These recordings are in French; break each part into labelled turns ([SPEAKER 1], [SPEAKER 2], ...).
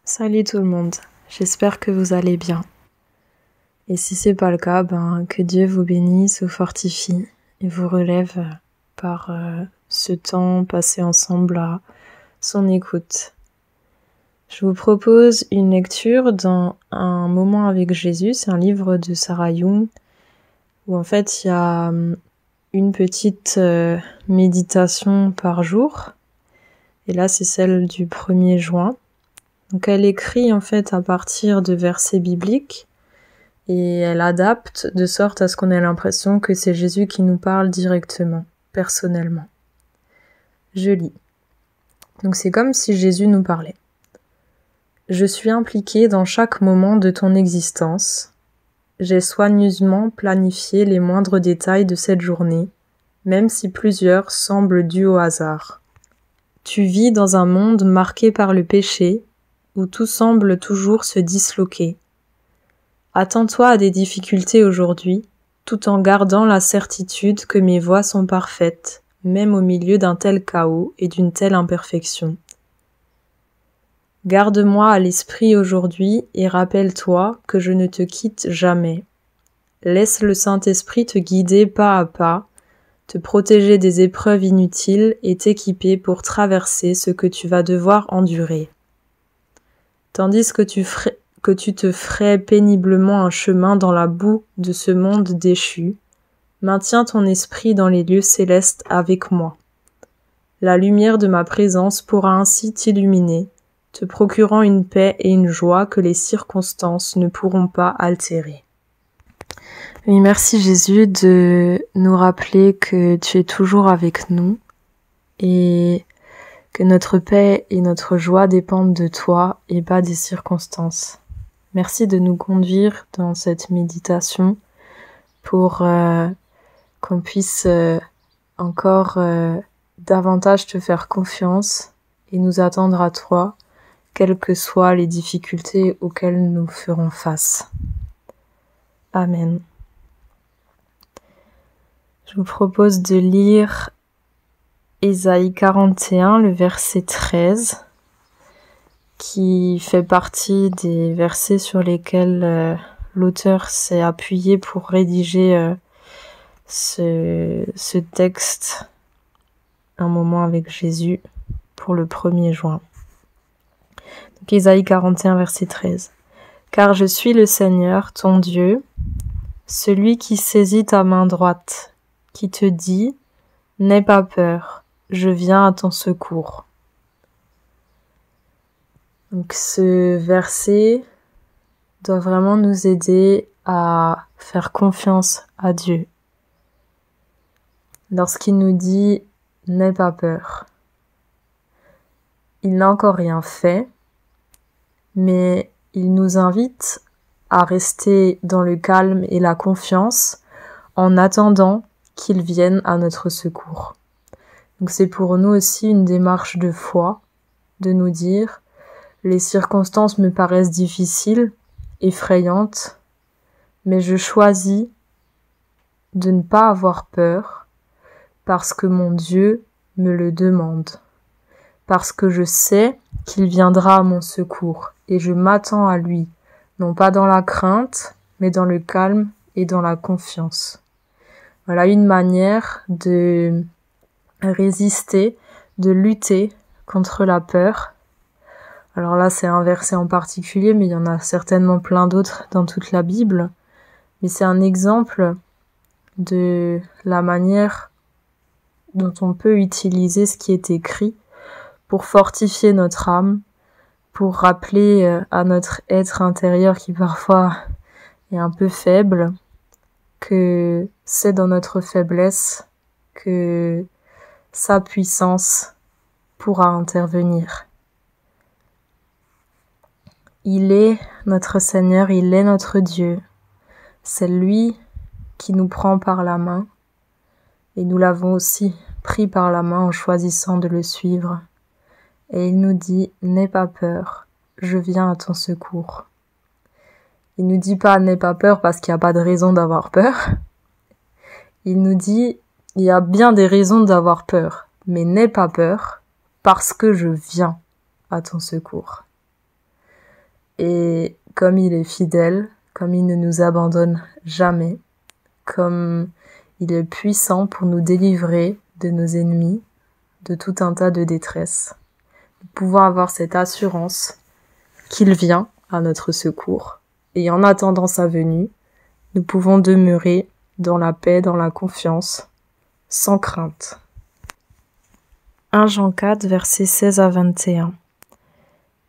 [SPEAKER 1] Salut tout le monde, j'espère que vous allez bien. Et si c'est pas le cas, que Dieu vous bénisse, vous fortifie et vous relève par ce temps passé ensemble à son écoute. Je vous propose une lecture dans Un moment avec Jésus, c'est un livre de Sarah Young, où en fait il y a une petite méditation par jour, et là c'est celle du 1er juin. Donc elle écrit en fait à partir de versets bibliques et elle adapte de sorte à ce qu'on ait l'impression que c'est Jésus qui nous parle directement, personnellement. Je lis. Donc c'est comme si Jésus nous parlait. Je suis impliqué dans chaque moment de ton existence. J'ai soigneusement planifié les moindres détails de cette journée, même si plusieurs semblent dus au hasard. Tu vis dans un monde marqué par le péché, où tout semble toujours se disloquer. Attends-toi à des difficultés aujourd'hui, tout en gardant la certitude que mes voies sont parfaites, même au milieu d'un tel chaos et d'une telle imperfection. Garde-moi à l'esprit aujourd'hui et rappelle-toi que je ne te quitte jamais. Laisse le Saint-Esprit te guider pas à pas, te protéger des épreuves inutiles et t'équiper pour traverser ce que tu vas devoir endurer. Tandis que tu te ferais péniblement un chemin dans la boue de ce monde déchu, maintiens ton esprit dans les lieux célestes avec moi. La lumière de ma présence pourra ainsi t'illuminer, te procurant une paix et une joie que les circonstances ne pourront pas altérer. Oui, merci Jésus de nous rappeler que tu es toujours avec nous et que notre paix et notre joie dépendent de toi et pas des circonstances. Merci de nous conduire dans cette méditation pour qu'on puisse encore davantage te faire confiance et nous attendre à toi, quelles que soient les difficultés auxquelles nous ferons face. Amen. Je vous propose de lire Ésaïe 41, le verset 13, qui fait partie des versets sur lesquels l'auteur s'est appuyé pour rédiger ce texte, Un moment avec Jésus, pour le 1er juin. Donc Ésaïe 41, verset 13. Car je suis le Seigneur, ton Dieu, celui qui saisit ta main droite, qui te dit, n'aie pas peur, je viens à ton secours. Donc ce verset doit vraiment nous aider à faire confiance à Dieu. Lorsqu'il nous dit « n'aie pas peur », il n'a encore rien fait, mais il nous invite à rester dans le calme et la confiance en attendant qu'il vienne à notre secours. Donc c'est pour nous aussi une démarche de foi, de nous dire « les circonstances me paraissent difficiles, effrayantes, mais je choisis de ne pas avoir peur parce que mon Dieu me le demande, parce que je sais qu'il viendra à mon secours et je m'attends à lui, non pas dans la crainte, mais dans le calme et dans la confiance. » Voilà une manière de résister, de lutter contre la peur. Alors là, c'est un verset en particulier, mais il y en a certainement plein d'autres dans toute la Bible. Mais c'est un exemple de la manière dont on peut utiliser ce qui est écrit pour fortifier notre âme, pour rappeler à notre être intérieur qui parfois est un peu faible, que c'est dans notre faiblesse que sa puissance pourra intervenir. Il est notre Seigneur, il est notre Dieu. C'est lui qui nous prend par la main et nous l'avons aussi pris par la main en choisissant de le suivre. Et il nous dit « n'aie pas peur, je viens à ton secours ». Il nous dit pas « n'aie pas peur » parce qu'il n'y a pas de raison d'avoir peur. Il nous dit « il y a bien des raisons d'avoir peur, mais n'aie pas peur parce que je viens à ton secours ». Et comme il est fidèle, comme il ne nous abandonne jamais, comme il est puissant pour nous délivrer de nos ennemis, de tout un tas de détresse, de pouvoir avoir cette assurance qu'il vient à notre secours. Et en attendant sa venue, nous pouvons demeurer dans la paix, dans la confiance, sans crainte. 1 Jean 4, versets 16 à 21.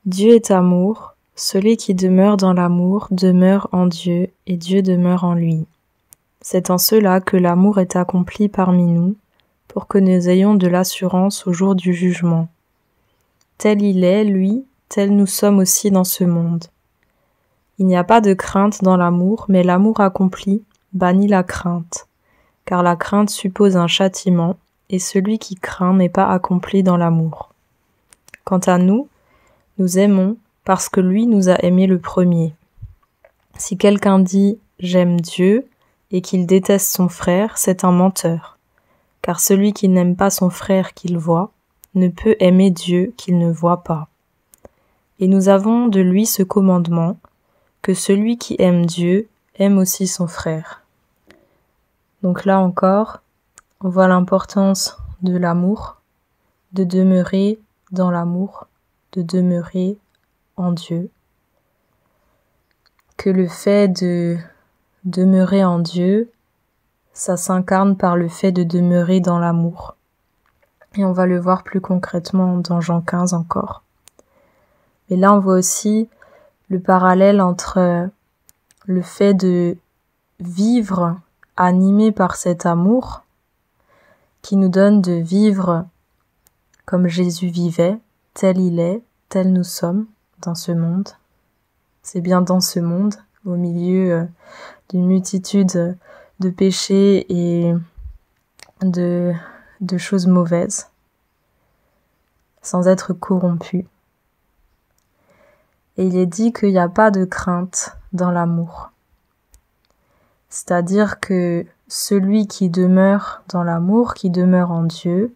[SPEAKER 1] Dieu est amour, celui qui demeure dans l'amour demeure en Dieu et Dieu demeure en lui. C'est en cela que l'amour est accompli parmi nous, pour que nous ayons de l'assurance au jour du jugement. Tel il est, lui, tel nous sommes aussi dans ce monde. Il n'y a pas de crainte dans l'amour, mais l'amour accompli bannit la crainte, car la crainte suppose un châtiment, et celui qui craint n'est pas accompli dans l'amour. Quant à nous, nous aimons parce que lui nous a aimés le premier. Si quelqu'un dit « j'aime Dieu » et qu'il déteste son frère, c'est un menteur, car celui qui n'aime pas son frère qu'il voit ne peut aimer Dieu qu'il ne voit pas. Et nous avons de lui ce commandement, que celui qui aime Dieu aime aussi son frère. Donc là encore, on voit l'importance de l'amour, de demeurer dans l'amour, de demeurer en Dieu. Que le fait de demeurer en Dieu, ça s'incarne par le fait de demeurer dans l'amour. Et on va le voir plus concrètement dans Jean 15 encore. Et là, on voit aussi le parallèle entre le fait de vivre animé par cet amour qui nous donne de vivre comme Jésus vivait, tel il est, tel nous sommes dans ce monde. C'est bien dans ce monde, au milieu d'une multitude de péchés et de choses mauvaises, sans être corrompu. Et il est dit qu'il n'y a pas de crainte dans l'amour. C'est-à-dire que celui qui demeure dans l'amour, qui demeure en Dieu,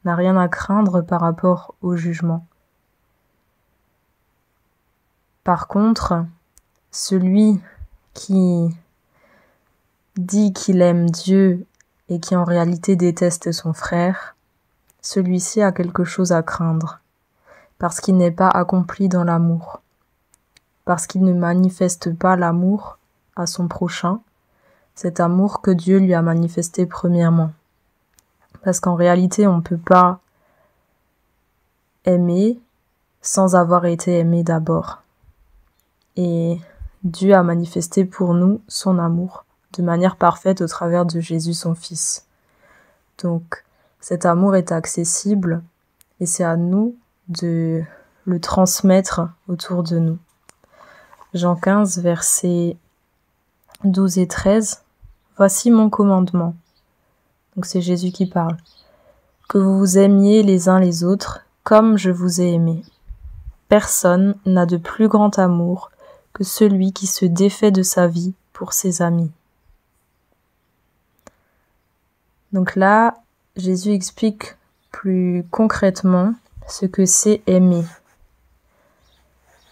[SPEAKER 1] n'a rien à craindre par rapport au jugement. Par contre, celui qui dit qu'il aime Dieu et qui en réalité déteste son frère, celui-ci a quelque chose à craindre, parce qu'il n'est pas accompli dans l'amour, parce qu'il ne manifeste pas l'amour à son prochain, cet amour que Dieu lui a manifesté premièrement. Parce qu'en réalité, on ne peut pas aimer sans avoir été aimé d'abord. Et Dieu a manifesté pour nous son amour de manière parfaite au travers de Jésus son Fils. Donc cet amour est accessible et c'est à nous de le transmettre autour de nous. Jean 15, versets 12 et 13. Voici mon commandement. Donc c'est Jésus qui parle. Que vous vous aimiez les uns les autres comme je vous ai aimé. Personne n'a de plus grand amour que celui qui se défait de sa vie pour ses amis. Donc là, Jésus explique plus concrètement ce que c'est aimer.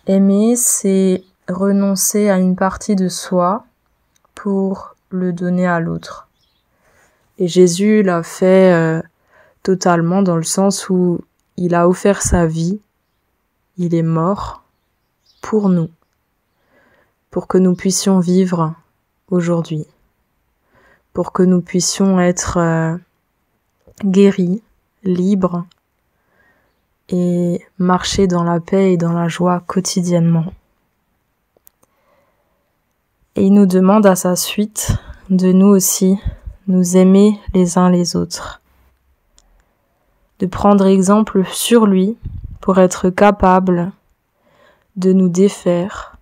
[SPEAKER 1] Aimer, c'est renoncer à une partie de soi pour le donner à l'autre. Et Jésus l'a fait totalement dans le sens où il a offert sa vie, il est mort pour nous, pour que nous puissions vivre aujourd'hui, pour que nous puissions être guéris, libres et marcher dans la paix et dans la joie quotidiennement. Et il nous demande à sa suite de nous aussi nous aimer les uns les autres, de prendre exemple sur lui pour être capable de nous défaire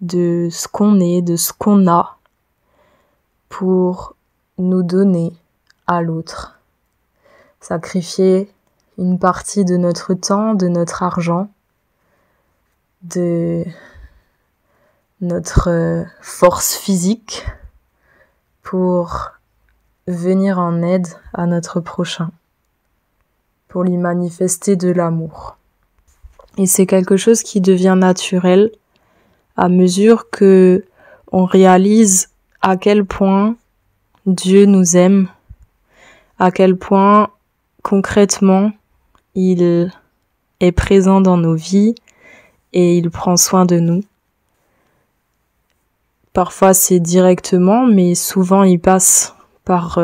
[SPEAKER 1] de ce qu'on est, de ce qu'on a, pour nous donner à l'autre. Sacrifier une partie de notre temps, de notre argent, de notre force physique pour venir en aide à notre prochain, pour lui manifester de l'amour. Et c'est quelque chose qui devient naturel à mesure que on réalise à quel point Dieu nous aime, à quel point concrètement il est présent dans nos vies et il prend soin de nous. Parfois c'est directement, mais souvent il passe par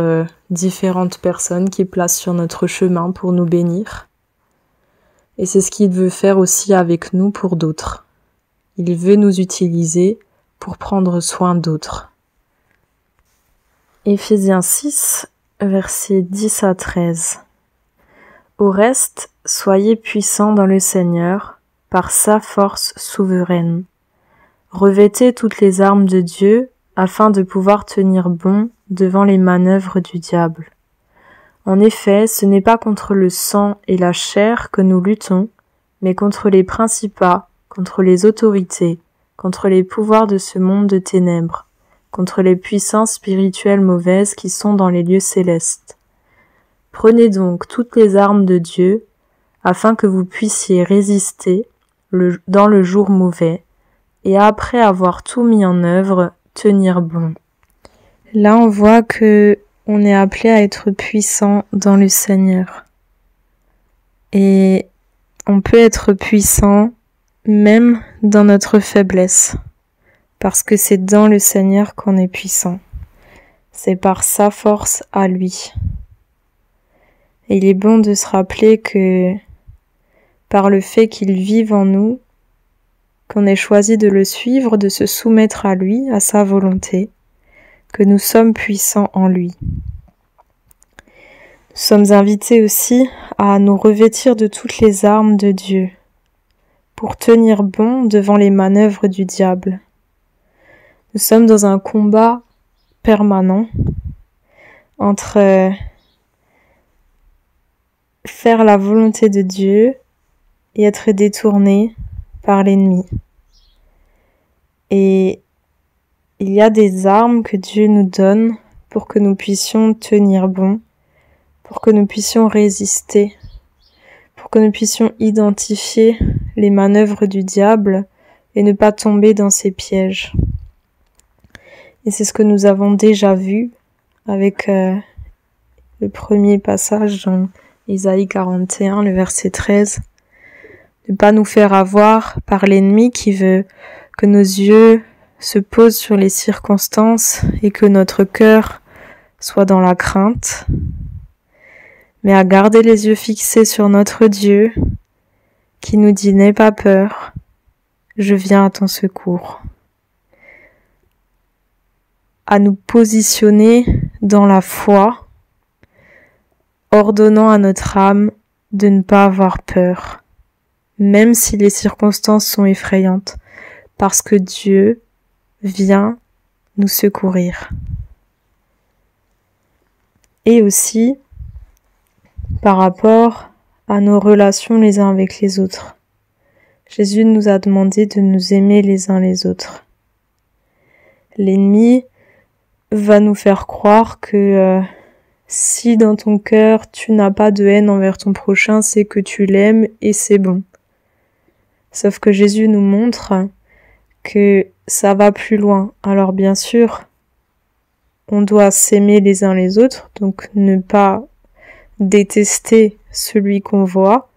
[SPEAKER 1] différentes personnes qui placent sur notre chemin pour nous bénir. Et c'est ce qu'il veut faire aussi avec nous pour d'autres. Il veut nous utiliser pour prendre soin d'autres. Éphésiens 6, versets 10 à 13. Au reste, soyez puissants dans le Seigneur, par sa force souveraine. Revêtez toutes les armes de Dieu, afin de pouvoir tenir bon devant les manœuvres du diable. En effet, ce n'est pas contre le sang et la chair que nous luttons, mais contre les principats, contre les autorités, contre les pouvoirs de ce monde de ténèbres, contre les puissances spirituelles mauvaises qui sont dans les lieux célestes. Prenez donc toutes les armes de Dieu, afin que vous puissiez résister dans le jour mauvais, et après avoir tout mis en œuvre, tenir bon. Là, on voit que on est appelé à être puissant dans le Seigneur. Et on peut être puissant même dans notre faiblesse, parce que c'est dans le Seigneur qu'on est puissant. C'est par sa force à lui. Et il est bon de se rappeler que par le fait qu'il vive en nous, qu'on ait choisi de le suivre, de se soumettre à lui, à sa volonté, que nous sommes puissants en lui. Nous sommes invités aussi à nous revêtir de toutes les armes de Dieu, pour tenir bon devant les manœuvres du diable. Nous sommes dans un combat permanent entre faire la volonté de Dieu et être détourné par l'ennemi. Et il y a des armes que Dieu nous donne pour que nous puissions tenir bon, pour que nous puissions résister, pour que nous puissions identifier les manœuvres du diable et ne pas tomber dans ses pièges. Et c'est ce que nous avons déjà vu avec le premier passage dans Isaïe 41, le verset 13. Ne pas nous faire avoir par l'ennemi qui veut que nos yeux se posent sur les circonstances et que notre cœur soit dans la crainte, mais à garder les yeux fixés sur notre Dieu qui nous dit « N'aie pas peur, je viens à ton secours ». À nous positionner dans la foi, ordonnant à notre âme de ne pas avoir peur, même si les circonstances sont effrayantes, parce que Dieu vient nous secourir. Et aussi, par rapport à nos relations les uns avec les autres. Jésus nous a demandé de nous aimer les uns les autres. L'ennemi va nous faire croire que si dans ton cœur tu n'as pas de haine envers ton prochain, c'est que tu l'aimes et c'est bon. Sauf que Jésus nous montre que ça va plus loin. Alors bien sûr, on doit s'aimer les uns les autres, donc ne pas détester celui qu'on voit,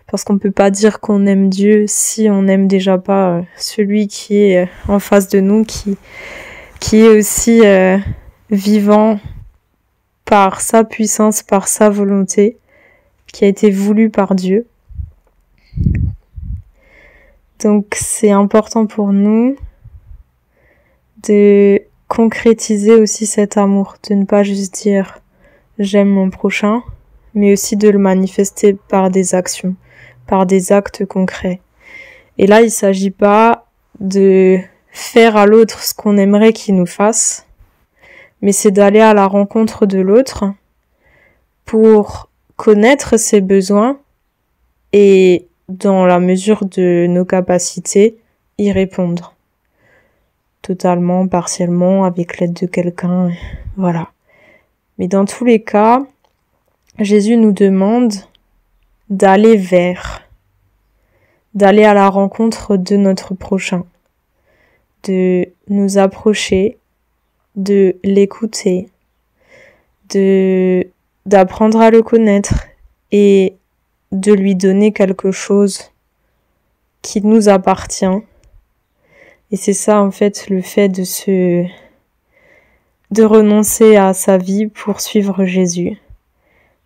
[SPEAKER 1] parce qu'on peut pas dire qu'on aime Dieu si on n'aime déjà pas celui qui est en face de nous, qui est aussi vivant par sa puissance, par sa volonté, qui a été voulu par Dieu. Donc c'est important pour nous de concrétiser aussi cet amour, de ne pas juste dire j'aime mon prochain, mais aussi de le manifester par des actions, par des actes concrets. Et là, il s'agit pas de faire à l'autre ce qu'on aimerait qu'il nous fasse, mais c'est d'aller à la rencontre de l'autre pour connaître ses besoins et, dans la mesure de nos capacités, y répondre. Totalement, partiellement, avec l'aide de quelqu'un, voilà. Mais dans tous les cas, Jésus nous demande d'aller à la rencontre de notre prochain. de nous approcher, de l'écouter, d'apprendre à le connaître et de lui donner quelque chose qui nous appartient. Et c'est ça en fait le fait de renoncer à sa vie pour suivre Jésus,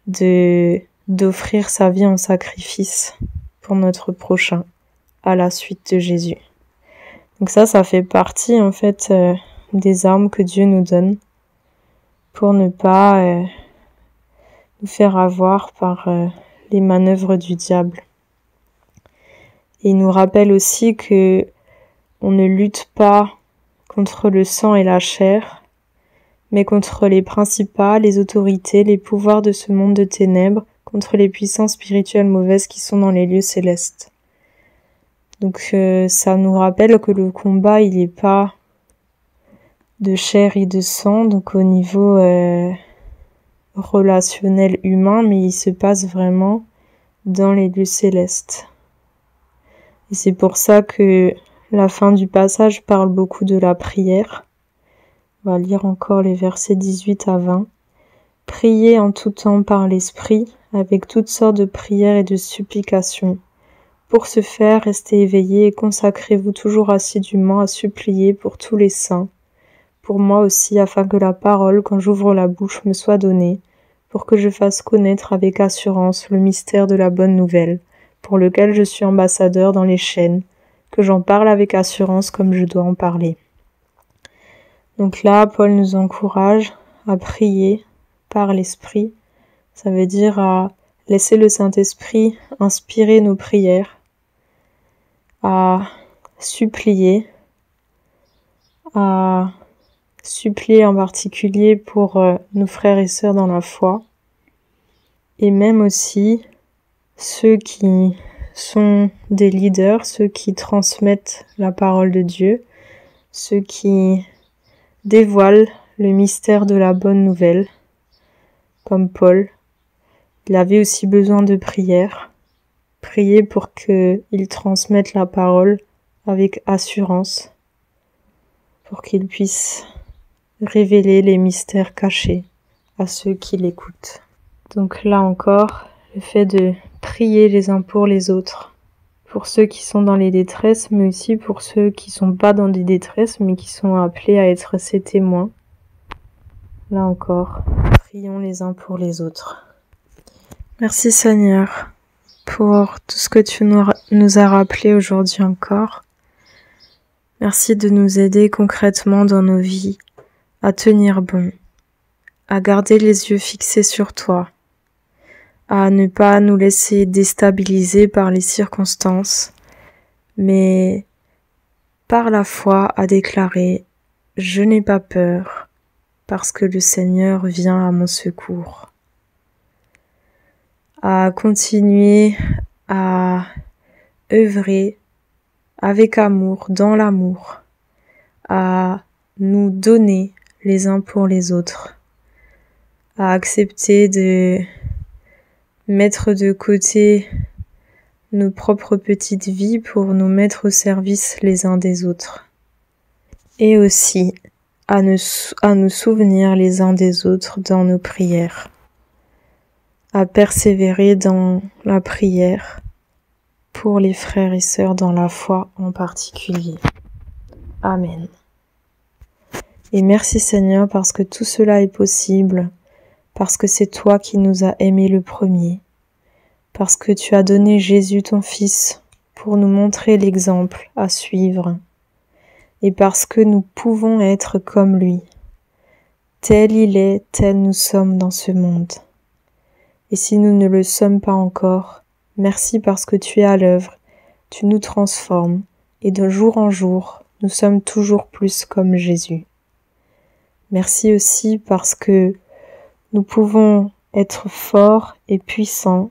[SPEAKER 1] d'offrir sa vie en sacrifice pour notre prochain à la suite de Jésus. Donc ça fait partie en fait des armes que Dieu nous donne pour ne pas nous faire avoir par les manœuvres du diable. Et il nous rappelle aussi que on ne lutte pas contre le sang et la chair, mais contre les principats, les autorités, les pouvoirs de ce monde de ténèbres, contre les puissances spirituelles mauvaises qui sont dans les lieux célestes. Donc ça nous rappelle que le combat, il n'est pas de chair et de sang, donc au niveau relationnel humain, mais il se passe vraiment dans les lieux célestes. Et c'est pour ça que la fin du passage parle beaucoup de la prière. On va lire encore les versets 18 à 20. Priez en tout temps par l'Esprit, avec toutes sortes de prières et de supplications. Pour ce faire, restez éveillés et consacrez-vous toujours assidûment à supplier pour tous les saints, pour moi aussi, afin que la parole, quand j'ouvre la bouche, me soit donnée, pour que je fasse connaître avec assurance le mystère de la bonne nouvelle, pour lequel je suis ambassadeur dans les chaînes, que j'en parle avec assurance comme je dois en parler. Donc là, Paul nous encourage à prier par l'Esprit. Ça veut dire à laisser le Saint-Esprit inspirer nos prières, à supplier en particulier pour nos frères et sœurs dans la foi, et même aussi ceux qui sont des leaders, ceux qui transmettent la parole de Dieu, ceux qui dévoilent le mystère de la bonne nouvelle, comme Paul. Il avait aussi besoin de prière, prier pour qu'il transmette la parole avec assurance, pour qu'il puisse révéler les mystères cachés à ceux qui l'écoutent. Donc là encore, le fait de prier les uns pour les autres, pour ceux qui sont dans les détresses, mais aussi pour ceux qui sont pas dans des détresses, mais qui sont appelés à être ses témoins. Là encore, prions les uns pour les autres. Merci Seigneur pour tout ce que tu nous as rappelé aujourd'hui encore. Merci de nous aider concrètement dans nos vies à tenir bon, à garder les yeux fixés sur toi, à ne pas nous laisser déstabiliser par les circonstances, mais par la foi à déclarer « Je n'ai pas peur, parce que le Seigneur vient à mon secours ». À continuer à œuvrer avec amour, dans l'amour, à nous donner les uns pour les autres, à accepter de mettre de côté nos propres petites vies pour nous mettre au service les uns des autres, et aussi à nous souvenir les uns des autres dans nos prières, à persévérer dans la prière pour les frères et sœurs dans la foi en particulier. Amen. Et merci Seigneur parce que tout cela est possible, parce que c'est toi qui nous as aimés le premier, parce que tu as donné Jésus ton Fils pour nous montrer l'exemple à suivre, et parce que nous pouvons être comme lui. Tel il est, tel nous sommes dans ce monde. Et si nous ne le sommes pas encore, merci parce que tu es à l'œuvre, tu nous transformes, et de jour en jour, nous sommes toujours plus comme Jésus. Merci aussi parce que nous pouvons être forts et puissants,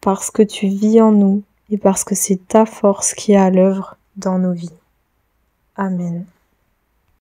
[SPEAKER 1] parce que tu vis en nous, et parce que c'est ta force qui est à l'œuvre dans nos vies. Amen.